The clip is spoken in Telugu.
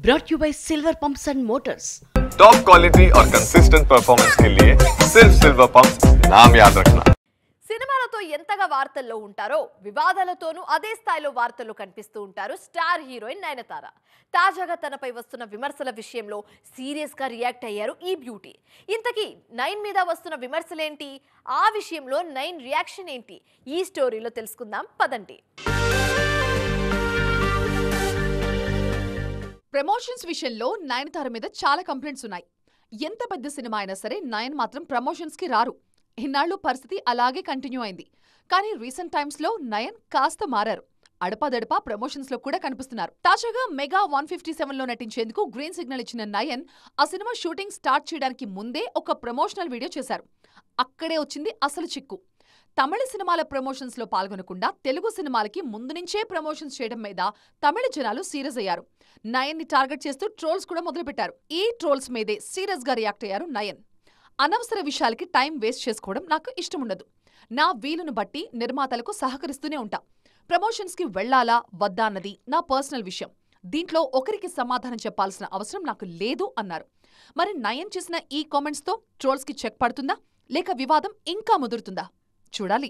brought you by Silver Pumps and Motors. Top quality और कंसिस्टेंट परफॉर्मेंस के लिए सिर्फ सिल्वर पंप्स नाम याद रखना. సినిమాలతో ఎంతగా వార్తల్లో ఉంటారో వివాదాలతోనూ అదే స్థాయిలో వార్తల్లో కనిపిస్తూ ఉంటారు స్టార్ హీరోయిన్ నయనతార. తాజాగా తనపై వస్తున్న విమర్శల విషయంలో సీరియస్ గా రియాక్ట్ అయ్యారు ఈ బ్యూటీ. ఇంతకీ నయన్ మీద వస్తున్న విమర్శలేంటి, ఆ విషయంలో నయన్ రియాక్షన్ ఏంటి, ఈ స్టోరీలో తెలుసుకుందాం పదండి. ప్రమోషన్స్ విషయంలో నయనతార మీద చాలా కంప్లైంట్స్ ఉన్నాయి. ఎంత పెద్ద సినిమా అయినా సరే నయన్ మాత్రం ప్రమోషన్స్ కి రారు. ఇన్నాళ్లు పరిస్థితి అలాగే కంటిన్యూ అయింది. కానీ రీసెంట్ టైమ్స్ లో నయన్ కాస్త మారారు. అడపాదడపా ప్రమోషన్స్ లో కూడా కనిపిస్తున్నారు. తాజాగా మెగా 157లో నటించేందుకు గ్రీన్ సిగ్నల్ ఇచ్చిన నయన్ ఆ సినిమా షూటింగ్ స్టార్ట్ చేయడానికి ముందే ఒక ప్రమోషనల్ వీడియో చేశారు. అక్కడే వచ్చింది అసలు చిక్కు. తమిళ సినిమాల ప్రమోషన్స్ లో పాల్గొనకుండా తెలుగు సినిమాలకి ముందు నుంచే ప్రమోషన్స్ చేయడం మీద తమిళ జనాలు సీరియస్ అయ్యారు. నయన్ ని టార్గెట్ చేస్తూ ట్రోల్స్ కూడా మొదలుపెట్టారు. ఈ ట్రోల్స్ మీదే సీరియస్ గా రియాక్ట్ అయ్యారు నయన్. అనవసర విషయాలకి టైం వేస్ట్ చేసుకోవడం నాకు ఇష్టముండదు. నా వీలును బట్టి నిర్మాతలకు సహకరిస్తూనే ఉంటా. ప్రమోషన్స్ కి వెళ్లాలా వద్దా అన్నది నా పర్సనల్ విషయం. దీంట్లో ఒకరికి సమాధానం చెప్పాల్సిన అవసరం నాకు లేదు అన్నారు. మరి నయన్ చేసిన ఈ కామెంట్స్ తో ట్రోల్స్ కి చెక్ పడుతుందా లేక వివాదం ఇంకా ముదురుతుందా చూడాలి.